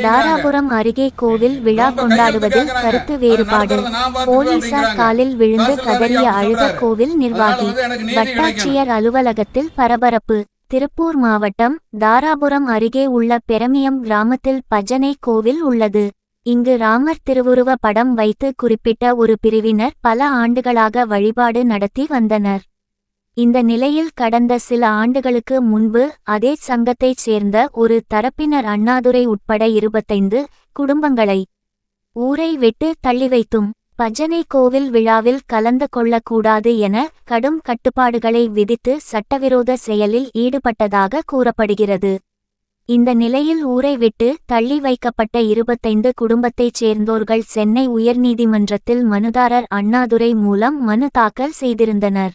தாராபுரம் அருகே கோவில் விழா கொண்டாடுவதில் கருத்து வேறுபாடு. போலீசார் காலில் விழுந்து கதறிய அழுத கோவில் நிர்வாகி. வட்டாட்சியர் அலுவலகத்தில் பரபரப்பு. திருப்பூர் மாவட்டம் தாராபுரம் அருகே உள்ள பெரமியம் கிராமத்தில் பஜனை கோவில் உள்ளது. இங்கு ராமர் திருவுருவ படம் வைத்து குறிப்பிட்ட ஒரு பிரிவினர் பல ஆண்டுகளாக வழிபாடு நடத்தி வந்தனர். இந்த நிலையில் கடந்த சில ஆண்டுகளுக்கு முன்பு அதே சங்கத்தைச் சேர்ந்த ஒரு தரப்பினர் அண்ணாதுரை உட்பட 25 குடும்பங்களை ஊரை விட்டு தள்ளிவைத்தும் பஜனை கோவில் விழாவில் கலந்து கொள்ளக்கூடாது என கடும் கட்டுப்பாடுகளை விதித்து சட்டவிரோத செயலில் ஈடுபட்டதாக கூறப்படுகிறது. இந்த நிலையில் ஊரை விட்டு தள்ளி வைக்கப்பட்ட 25 குடும்பத்தைச் சேர்ந்தோர்கள் சென்னை உயர்நீதிமன்றத்தில் மனுதாரர் அண்ணாதுரை மூலம் மனு தாக்கல் செய்திருந்தனர்.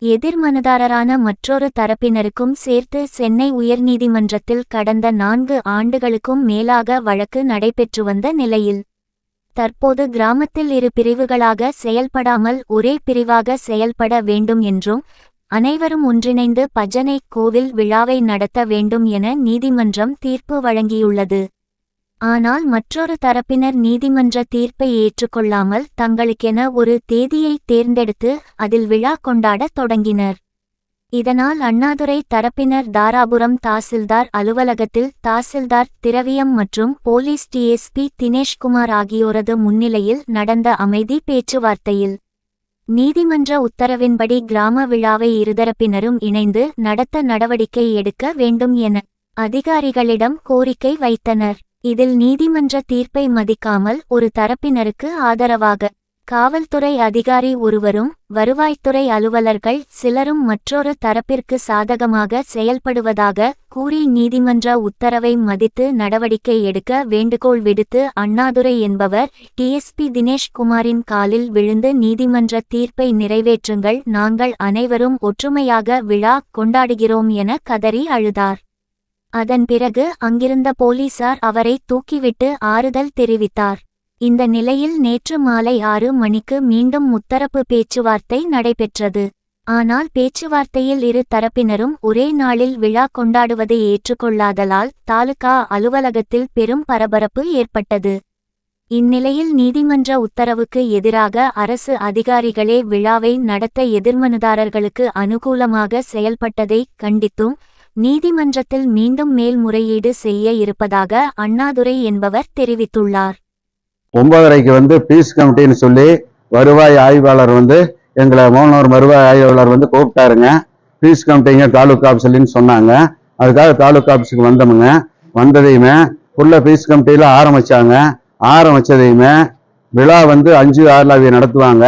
எதிர் மனுதாரரான மற்றொரு தரப்பினருக்கும் சேர்த்து சென்னை உயர்நீதிமன்றத்தில் கடந்த 4 ஆண்டுகளுக்கும் மேலாக வழக்கு நடைபெற்று வந்த நிலையில் தற்போது கிராமத்தில் 2 பிரிவுகளாக செயல்படாமல் ஒரே பிரிவாக செயல்பட வேண்டும் என்றும் அனைவரும் ஒன்றிணைந்து பஜனை கோவில் விழாவை நடத்த வேண்டும் என நீதிமன்றம் தீர்ப்பு வழங்கியுள்ளது. ஆனால் மற்றொரு தரப்பினர் நீதிமன்ற தீர்ப்பை ஏற்றுக்கொள்ளாமல் தங்களுக்கென ஒரு தேதியை தேர்ந்தெடுத்து அதில் விழா கொண்டாடத் தொடங்கினர். இதனால் அண்ணாதுரை தரப்பினர் தாராபுரம் தாசில்தார் அலுவலகத்தில் தாசில்தார் திரவியம் மற்றும் போலீஸ் டிஎஸ்பி தினேஷ்குமார் ஆகியோரது முன்னிலையில் நடந்த அமைதி பேச்சுவார்த்தையில் நீதிமன்ற உத்தரவின்படி கிராம விழாவை இருதரப்பினரும் இணைந்து நடத்த நடவடிக்கை எடுக்க வேண்டும் என அதிகாரிகளிடம் கோரிக்கை வைத்தனர். இதில் நீதிமன்ற தீர்ப்பை மதிக்காமல் ஒரு தரப்பினருக்கு ஆதரவாக காவல்துறை அதிகாரி ஒருவரும் வருவாய்த்துறை அலுவலர்கள் சிலரும் மற்றொரு தரப்பிற்கு சாதகமாக செயல்படுவதாக கூறி நீதிமன்ற உத்தரவை மதித்து நடவடிக்கை எடுக்க வேண்டுகோள் விடுத்து அண்ணாதுரை என்பவர் டிஎஸ்பி தினேஷ்குமாரின் காலில் விழுந்து நீதிமன்ற தீர்ப்பை நிறைவேற்றுங்கள், நாங்கள் அனைவரும் ஒற்றுமையாக விழா கொண்டாடுகிறோம் என கதறி அழுதார். அதன் பிறகு அங்கிருந்த போலீசார் அவரை தூக்கிவிட்டு ஆறுதல் தெரிவித்தார். இந்த நிலையில் நேற்று மாலை 6 மணிக்கு மீண்டும் முத்தரப்பு பேச்சுவார்த்தை நடைபெற்றது. ஆனால் பேச்சுவார்த்தையில் 2 தரப்பினரும் ஒரே நாளில் விழா கொண்டாடுவதை ஏற்றுக்கொள்ளாதலால் தாலுகா அலுவலகத்தில் பெரும் பரபரப்பு ஏற்பட்டது. இந்நிலையில் நீதிமன்ற உத்தரவுக்கு எதிராக அரசு அதிகாரிகளே விழாவை நடத்த எதிர்மனுதாரர்களுக்கு அனுகூலமாக செயல்பட்டதை கண்டித்தும் நீதிமன்றத்தில் மீண்டும் மேல்முறையீடு செய்ய இருப்பதாக அண்ணாதுரை என்பவர் தெரிவித்துள்ளார். 9:30க்கு பீஸ் கமிட்டின்னு சொல்லி வருவாய் ஆய்வாளர் எங்களை மோகனூர் வருவாய் ஆய்வாளர் கூப்பிட்டாருங்க. பீஸ் கமிட்டிங்க தாலுக்கா ஆஃபீஸ்லன்னு சொன்னாங்க. அதுக்காக தாலுக்கா ஆஃபீஸுக்கு வந்தோமுங்க. வந்ததையுமே உள்ள பீஸ் கமிட்டியில் ஆரம்பிச்சாங்க. ஆரம்பிச்சதையுமே விழா 5, 6 நடத்துவாங்க,